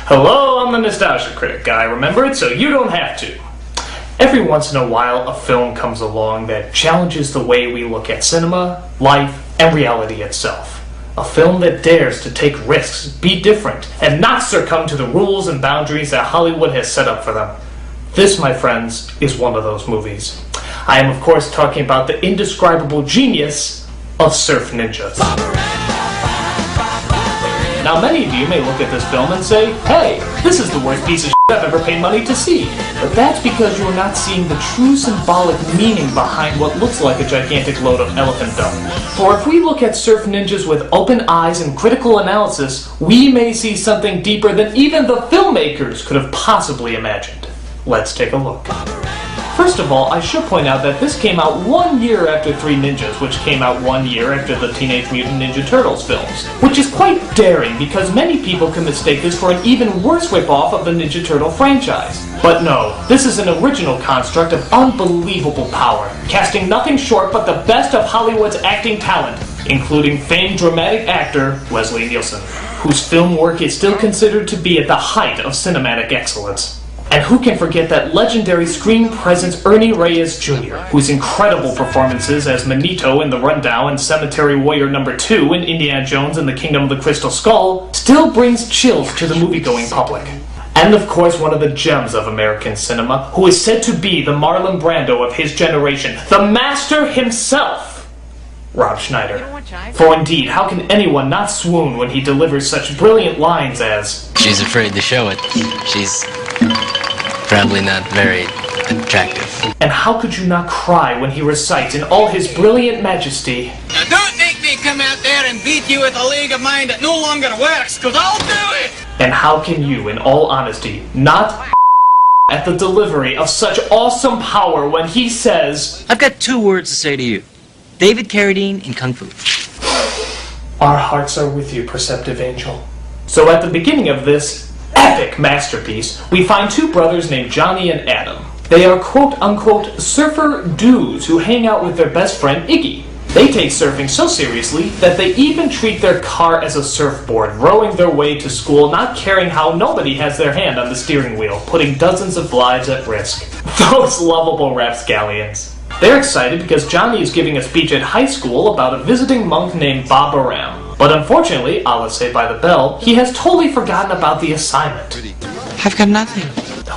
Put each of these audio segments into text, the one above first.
Hello, I'm the Nostalgia Critic guy, remember it so you don't have to. Every once in a while, a film comes along that challenges the way we look at cinema, life, and reality itself. A film that dares to take risks, be different, and not succumb to the rules and boundaries that Hollywood has set up for them. This, my friends, is one of those movies. I am, of course, talking about the indescribable genius of Surf Ninjas. Now, many of you may look at this film and say, hey, this is the worst piece of shit I've ever paid money to see. But that's because you are not seeing the true symbolic meaning behind what looks like a gigantic load of elephant dung. For if we look at Surf Ninjas with open eyes and critical analysis, we may see something deeper than even the filmmakers could have possibly imagined. Let's take a look. First of all, I should point out that this came out 1 year after Three Ninjas, which came out 1 year after the Teenage Mutant Ninja Turtles films. Which is quite daring, because many people can mistake this for an even worse ripoff of the Ninja Turtle franchise. But no, this is an original construct of unbelievable power, casting nothing short but the best of Hollywood's acting talent, including famed dramatic actor Leslie Nielsen, whose film work is still considered to be at the height of cinematic excellence. And who can forget that legendary screen presence Ernie Reyes Jr., whose incredible performances as Manito in The Rundown and Cemetery Warrior No. 2 in Indiana Jones and the Kingdom of the Crystal Skull still brings chills to the moviegoing public. And of course one of the gems of American cinema, who is said to be the Marlon Brando of his generation, the master himself, Rob Schneider. For indeed, how can anyone not swoon when he delivers such brilliant lines as, "She's afraid to show it. She's probably not very attractive." And how could you not cry when he recites in all his brilliant majesty, "Now don't make me come out there and beat you with a league of mine that no longer works, cause I'll do it!" And how can you, in all honesty, not at the delivery of such awesome power when he says, "I've got 2 words to say to you. David Carradine and Kung Fu." "Our hearts are with you, perceptive angel." So at the beginning of this epic masterpiece, we find 2 brothers named Johnny and Adam. They are quote-unquote surfer dudes who hang out with their best friend Iggy. They take surfing so seriously that they even treat their car as a surfboard, rowing their way to school, not caring how nobody has their hand on the steering wheel, putting dozens of lives at risk. Those lovable rapscallions. They're excited because Johnny is giving a speech at high school about a visiting monk named Baba Ram. But unfortunately, a la Saved by the Bell, he has totally forgotten about the assignment. "I've got nothing."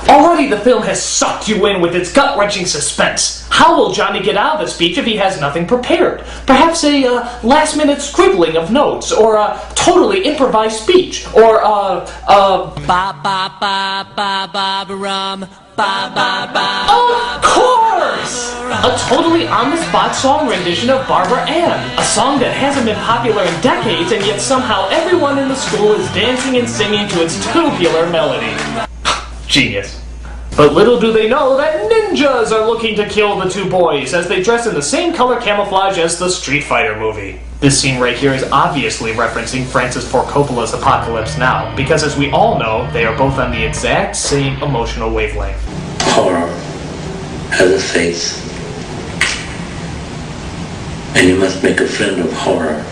Already the film has sucked you in with its gut-wrenching suspense. How will Johnny get out of the speech if he has nothing prepared? Perhaps a last-minute scribbling of notes, or a totally improvised speech, or Ba ba ba ba ba rum. Ba ba ba. Of course! A totally on-the-spot song rendition of Barbara Ann, a song that hasn't been popular in decades, and yet somehow everyone in the school is dancing and singing to its tubular melody. Genius. But little do they know that ninjas are looking to kill the 2 boys as they dress in the same color camouflage as the Street Fighter movie. This scene right here is obviously referencing Francis Ford Coppola's Apocalypse Now, because as we all know, they are both on the exact same emotional wavelength. Horror has a face, and you must make a friend of horror.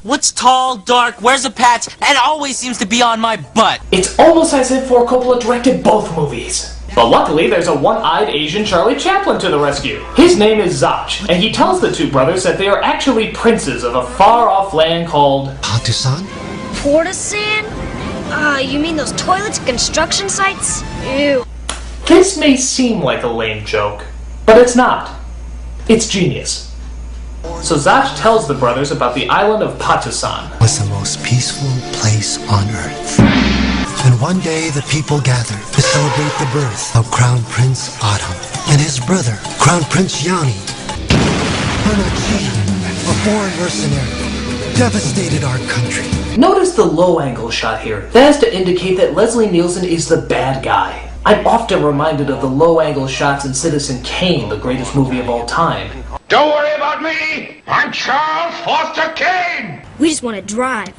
What's tall, dark, wears a patch, and always seems to be on my butt? It's almost as if Ford Coppola directed both movies. But luckily, there's a one-eyed Asian Charlie Chaplin to the rescue. His name is Zach, and he tells the 2 brothers that they are actually princes of a far-off land called Partisan? Portisan? You mean those toilets at construction sites? Ew. This may seem like a lame joke, but it's not. It's genius. So Zach tells the brothers about the island of Partisan. It was the most peaceful place on earth. And one day the people gathered to celebrate the birth of Crown Prince Adam and his brother, Crown Prince Yanni. Anarchy, a foreign mercenary, devastated our country. Notice the low-angle shot here. That is to indicate that Leslie Nielsen is the bad guy. I'm often reminded of the low-angle shots in Citizen Kane, the greatest movie of all time. Don't worry about me! I'm Charles Foster Kane! We just want to drive,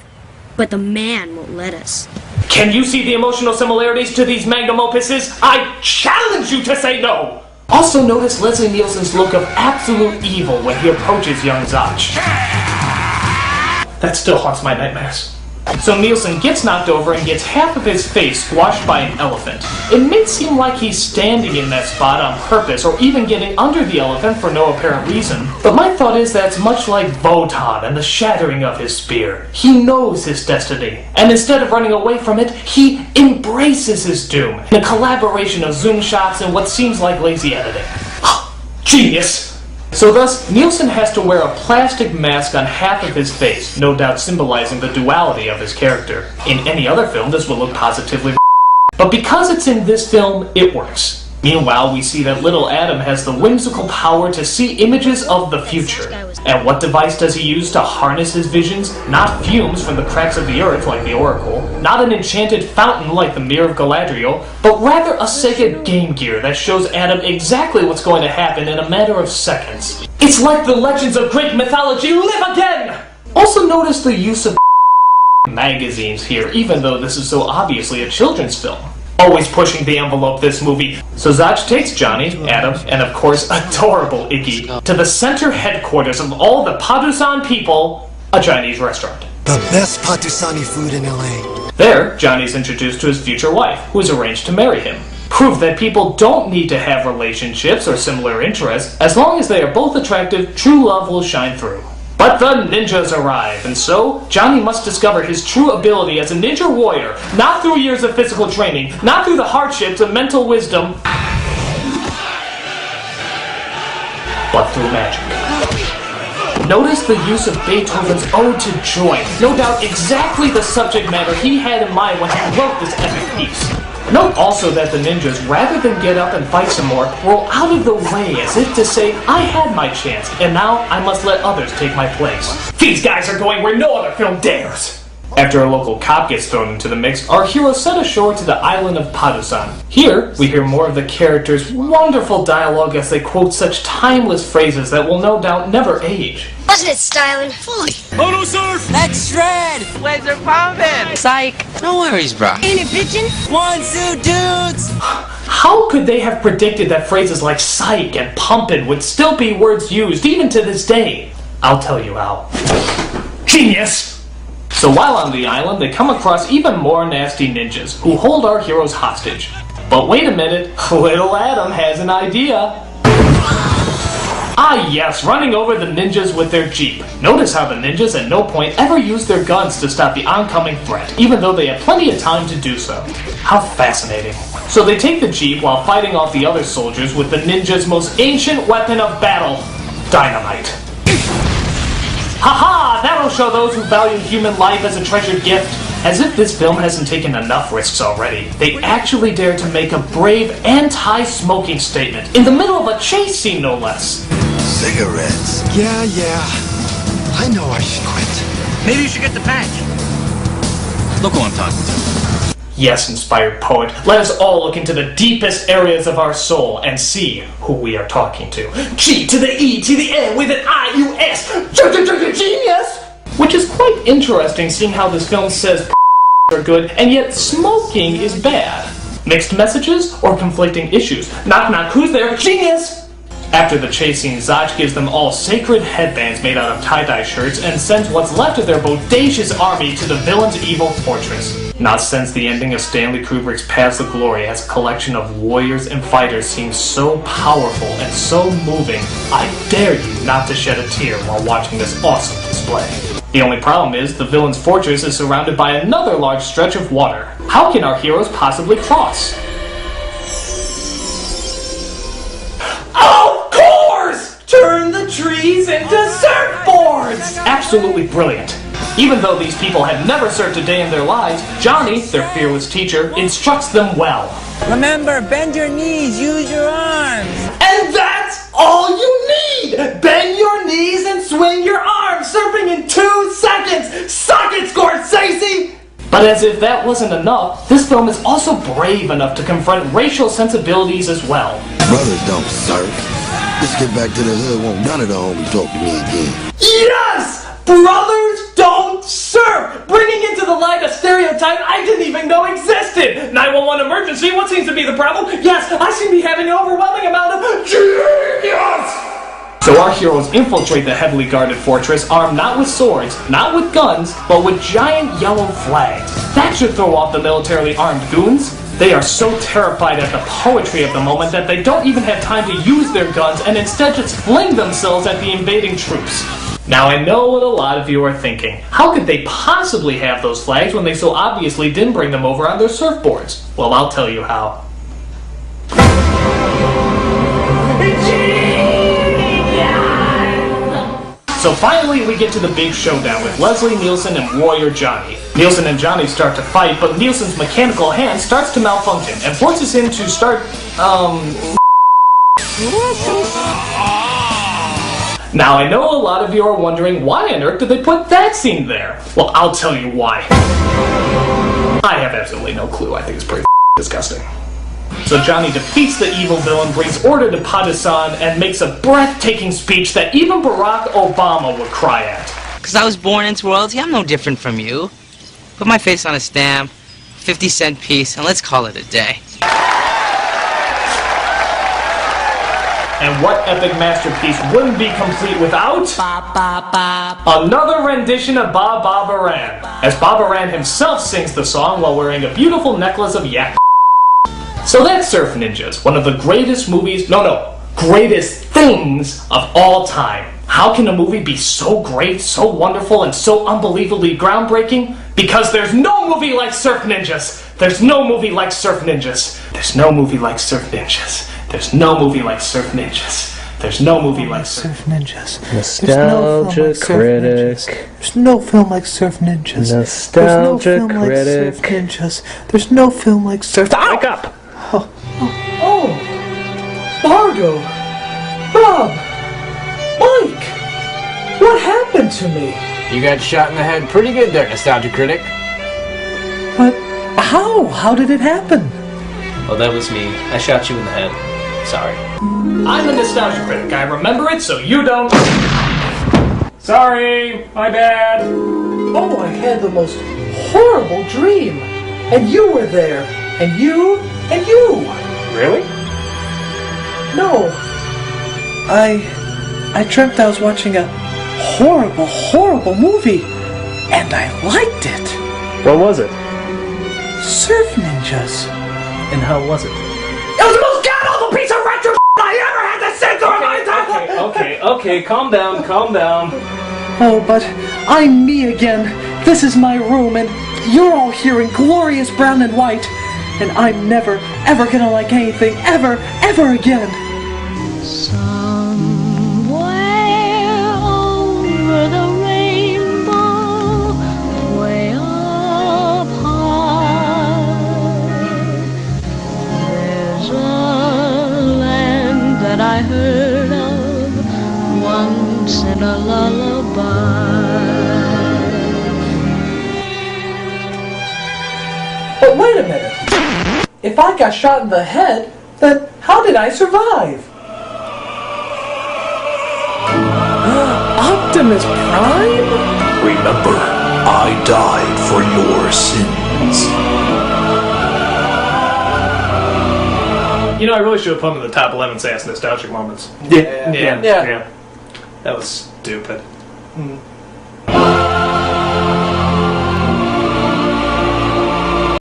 but the man won't let us. Can you see the emotional similarities to these magnum opuses? I challenge you to say no! Also notice Leslie Nielsen's look of absolute evil when he approaches young Zach. That still haunts my nightmares. So Nielsen gets knocked over and gets half of his face squashed by an elephant. It may seem like he's standing in that spot on purpose or even getting under the elephant for no apparent reason, but my thought is that's much like Wotan and the shattering of his spear. He knows his destiny, and instead of running away from it, he embraces his doom in a collaboration of zoom shots and what seems like lazy editing. Genius! So thus, Nielsen has to wear a plastic mask on half of his face, no doubt symbolizing the duality of his character. In any other film, this would look positively but because it's in this film, it works. Meanwhile, we see that little Adam has the whimsical power to see images of the future. And what device does he use to harness his visions? Not fumes from the cracks of the earth like the Oracle, not an enchanted fountain like the Mirror of Galadriel, but rather a Sega Game Gear that shows Adam exactly what's going to happen in a matter of seconds. It's like the legends of Greek mythology live again! Also notice the use of magazines here, even though this is so obviously a children's film. Always pushing the envelope, this movie. So Zach takes Johnny, Adam, and of course adorable Iggy, to the center headquarters of all the Padusan people, a Chinese restaurant. The best Patusani food in LA. There, Johnny's introduced to his future wife, who is arranged to marry him. Proof that people don't need to have relationships or similar interests. As long as they are both attractive, true love will shine through. But the ninjas arrive, and so, Johnny must discover his true ability as a ninja warrior, not through years of physical training, not through the hardships of mental wisdom, but through magic. Notice the use of Beethoven's Ode to Joy, no doubt exactly the subject matter he had in mind when he wrote this epic piece. Note also that the ninjas, rather than get up and fight some more, roll out of the way as if to say, I had my chance, and now I must let others take my place. These guys are going where no other film dares! After a local cop gets thrown into the mix, our heroes set ashore to the island of Padusan. Here, we hear more of the characters' wonderful dialogue as they quote such timeless phrases that will no doubt never age. Wasn't it styling? Fully. Moto surf! Let's shred! Waves are pumping! Psych. No worries, bro. Ain't it bitchin'? One, two, dudes! How could they have predicted that phrases like psych and pumpin' would still be words used even to this day? I'll tell you how. Genius! So while on the island, they come across even more nasty ninjas who hold our heroes hostage. But wait a minute, little Adam has an idea. Ah yes, running over the ninjas with their jeep. Notice how the ninjas at no point ever use their guns to stop the oncoming threat, even though they have plenty of time to do so. How fascinating. So they take the jeep while fighting off the other soldiers with the ninjas' most ancient weapon of battle, dynamite. Haha! That'll show those who value human life as a treasured gift. As if this film hasn't taken enough risks already, they actually dare to make a brave anti-smoking statement in the middle of a chase scene, no less. Cigarettes. Yeah. I know I should quit. Maybe you should get the patch. Look who I'm talking to. Yes, inspired poet, let us all look into the deepest areas of our soul and see who we are talking to. G to the E to the N with an I-U-S. Genius! Which is quite interesting, seeing how this film says are good, and yet smoking is bad. Mixed messages or conflicting issues? Knock knock, who's there? Genius! After the chase scene, Zach gives them all sacred headbands made out of tie-dye shirts and sends what's left of their bodacious army to the villain's evil fortress. Not since the ending of Stanley Kubrick's Paths of Glory has a collection of warriors and fighters seemed so powerful and so moving, I dare you not to shed a tear while watching this awesome display. The only problem is, the villain's fortress is surrounded by another large stretch of water. How can our heroes possibly cross? Of course! Turn the trees into surfboards! Absolutely brilliant. Even though these people had never surfed a day in their lives, Johnny, their fearless teacher, instructs them well. Remember, bend your knees, use your arms. And that's all you need! Bend your knees and swing your arms, surfing in 2 seconds! Suck it, Scorsese! But as if that wasn't enough, this film is also brave enough to confront racial sensibilities as well. Brothers don't surf. Let's get back to the hood, won't none of the homies talk to me again. Yes! Brothers don't surf! Bringing into the light a stereotype I didn't even know existed! 911 emergency, what seems to be the problem? Yes, I seem to be having an overwhelming amount of genius! So our heroes infiltrate the heavily guarded fortress, armed not with swords, not with guns, but with giant yellow flags. That should throw off the militarily armed goons. They are so terrified at the poetry of the moment that they don't even have time to use their guns and instead just fling themselves at the invading troops. Now I know what a lot of you are thinking. How could they possibly have those flags when they so obviously didn't bring them over on their surfboards? Well, I'll tell you how. So finally we get to the big showdown with Leslie Nielsen and Warrior Johnny. Nielsen and Johnny start to fight, but Nielsen's mechanical hand starts to malfunction and forces him to start, Now I know a lot of you are wondering why on earth did they put that scene there? Well, I'll tell you why. I have absolutely no clue. I think it's pretty disgusting. So Johnny defeats the evil villain, brings order to Pakistan, and makes a breathtaking speech that even Barack Obama would cry at. Because I was born into royalty, I'm no different from you. Put my face on a stamp, 50-cent piece, and let's call it a day. And what epic masterpiece wouldn't be complete without another rendition of Ba Ba Baran, as Ba Baran himself sings the song while wearing a beautiful necklace of yak. So that's Surf Ninjas, one of the greatest movies, greatest things of all time. How can a movie be so great, so wonderful, and so unbelievably groundbreaking? Because there's no movie like Surf Ninjas. There's no movie like Surf Ninjas. There's no movie like Surf Ninjas. There's no movie like Surf Ninjas. There's no movie like Surf Ninjas. Nostalgia Critic. There's no film like Surf Ninjas. Nostalgia Critic. There's no film like Surf. Wake up! Oh, Margo, Rob, Mike, what happened to me? You got shot in the head pretty good there, Nostalgia Critic. But how? How did it happen? Oh, that was me. I shot you in the head. Sorry. I'm a nostalgia critic. I remember it, so you don't. Sorry, my bad. Oh, I had the most horrible dream. And you were there. And you. And you. Really? No. I dreamt I was watching a horrible, horrible movie. And I liked it. What was it? Surf Ninjas. And how was it? It was the most god-awful piece of retro I ever had to sit through in my entire life! Okay, calm down. Oh, but I'm me again. This is my room, and you're all here in glorious brown and white. And I'm never, ever gonna like anything, ever again. Somewhere over the rainbow, way up high, there's a land that I heard of once in a lullaby. But wait a minute. If I got shot in the head, then how did I survive? Optimus Prime? Remember, I died for your sins. You know, I really should have put him in the top 11 sass nostalgic moments. Yeah. That was stupid.